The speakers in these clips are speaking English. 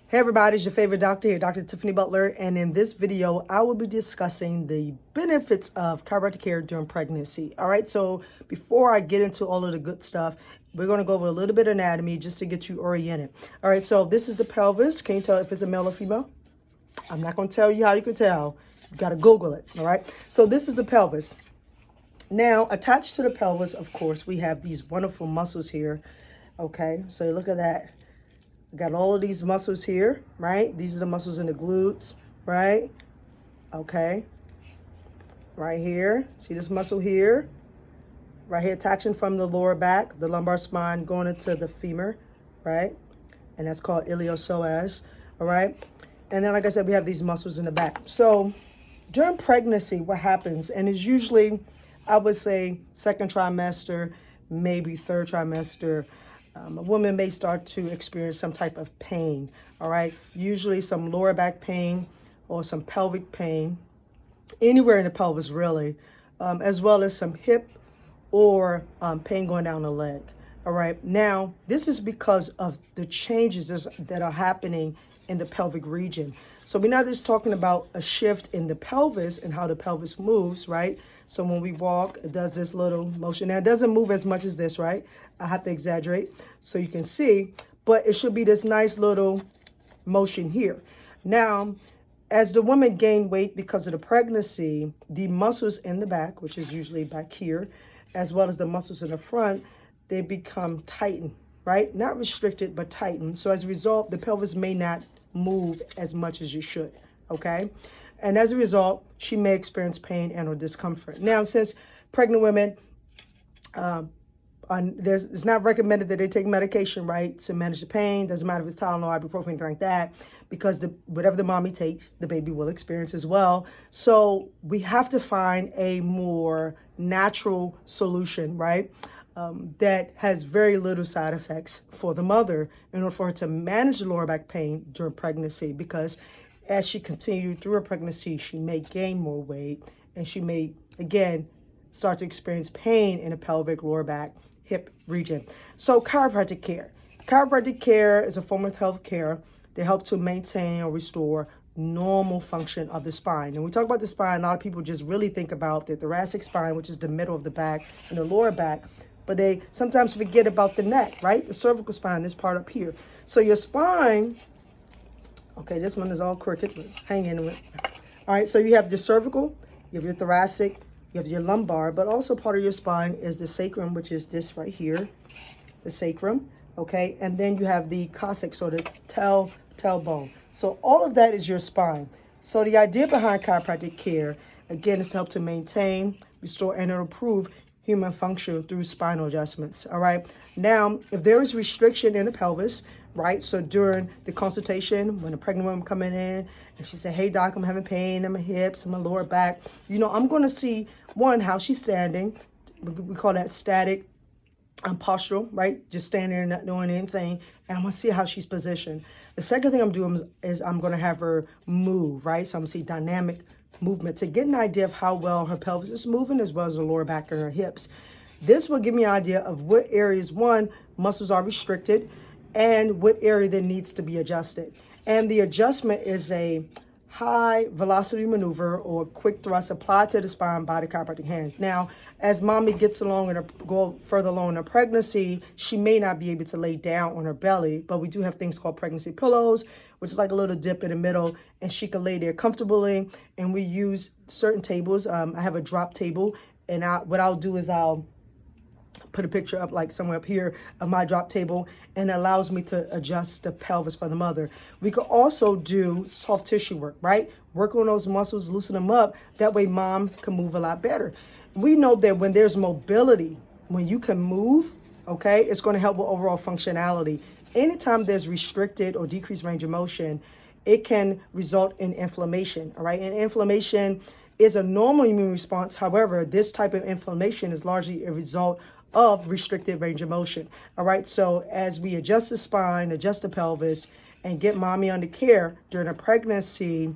Hey everybody, it's your favorite doctor here, Dr. Tiffany Butler, and in this video, I will be discussing the benefits of chiropractic care during pregnancy. All right, so before I get into all of the good stuff, we're going to go over a little bit of anatomy just to get you oriented. All right, so this is the pelvis. Can you tell if it's a male or female? I'm not going to tell you how you can tell. You got to Google it, all right? So this is the pelvis. Now, attached to the pelvis, of course, we have these wonderful muscles here, okay? So look at that. Got all of these muscles here, right? These are the muscles in the glutes, right? Okay. Right here. See this muscle here? Right here, attaching from the lower back, the lumbar spine, going into the femur, right? And that's called iliopsoas, all right? And then, like I said, we have these muscles in the back. So during pregnancy, what happens, and it's usually, I would say, second trimester, maybe third trimester, a woman may start to experience some type of pain, all right? Usually some lower back pain or some pelvic pain, anywhere in the pelvis really, as well as some hip or pain going down the leg, all right? Now, this is because of the changes that are happening in the pelvic region. So we're not just talking about a shift in the pelvis and how the pelvis moves, right? So when we walk, it does this little motion. Now, it doesn't move as much as this, right? I have to exaggerate so you can see, but it should be this nice little motion here. Now, as the woman gain weight because of the pregnancy, the muscles in the back, which is usually back here, as well as the muscles in the front, they become tightened, right? Not restricted, but tightened. So as a result, the pelvis may not move as much as you should, okay? And as a result, she may experience pain and or discomfort. Now, since pregnant women, it's not recommended that they take medication, right, to manage the pain. Doesn't matter if it's Tylenol, ibuprofen, anything like that, because whatever the mommy takes, the baby will experience as well. So we have to find a more natural solution, right, that has very little side effects for the mother in order for her to manage the lower back pain during pregnancy, because as she continued through her pregnancy, she may gain more weight and she may, again, start to experience pain in the pelvic, lower back, hip region. So chiropractic care. Chiropractic care is a form of health care that helps to maintain or restore normal function of the spine. And we talk about the spine, a lot of people just really think about the thoracic spine, which is the middle of the back, and the lower back, but they sometimes forget about the neck, right? The cervical spine, this part up here. So your spine, okay, this one is all crooked, but hang in with it. All right, so you have your cervical, you have your thoracic, you have your lumbar, but also part of your spine is the sacrum, which is this right here, the sacrum, okay? And then you have the coccyx, or the tailbone. So all of that is your spine. So the idea behind chiropractic care, again, is to help to maintain, restore, and improve human function through spinal adjustments, all right? Now, if there is restriction in the pelvis, right? So during the consultation, when a pregnant woman coming in and she said, hey doc, I'm having pain in my hips, in my lower back, I'm gonna see, one, how she's standing. We call that static postural, right? Just standing there, not doing anything. And I'm gonna see how she's positioned. The second thing I'm doing is I'm gonna have her move, right? So I'm gonna see dynamic movement to get an idea of how well her pelvis is moving, as well as her lower back and her hips. This will give me an idea of what areas, one, muscles are restricted, and what area that needs to be adjusted. And the adjustment is a high velocity maneuver or quick thrust applied to the spine by the chiropractic hands. Now, as mommy gets along and go further along in her pregnancy, she may not be able to lay down on her belly, but we do have things called pregnancy pillows, which is like a little dip in the middle, and she can lay there comfortably. And we use certain tables. I have a drop table, and what I'll do is I'll put a picture up like somewhere up here of my drop table, and it allows me to adjust the pelvis for the mother. We could also do soft tissue work, right? Work on those muscles, loosen them up. That way mom can move a lot better. We know that when there's mobility, when you can move, okay, it's going to help with overall functionality. Anytime there's restricted or decreased range of motion, it can result in inflammation, all right? And inflammation is a normal immune response. However, this type of inflammation is largely a result of restricted range of motion. All right, so as we adjust the spine, adjust the pelvis, and get mommy under care during a pregnancy,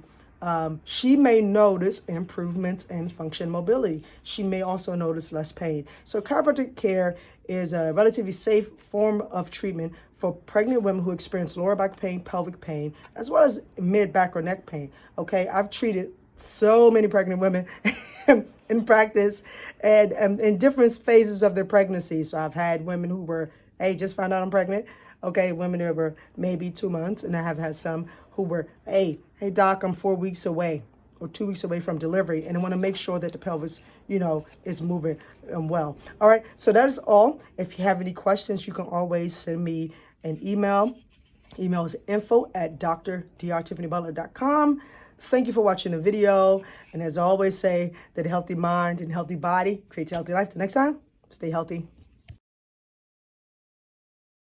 she may notice improvements in function and mobility. She may also notice less pain. So chiropractic care is a relatively safe form of treatment for pregnant women who experience lower back pain, pelvic pain, as well as mid, back, or neck pain. Okay, I've treated so many pregnant women in practice and in different phases of their pregnancy. So I've had women who were, hey, just found out I'm pregnant. Okay, women that were maybe 2 months, and I have had some who were, hey doc, I'm 4 weeks away or 2 weeks away from delivery, and I want to make sure that the pelvis, is moving well. All right, so that is all. If you have any questions, you can always send me an email. Email is info@drdrtiffanybutler.com. Thank you for watching the video. And as I always say, that a healthy mind and healthy body creates a healthy life. Till next time, stay healthy.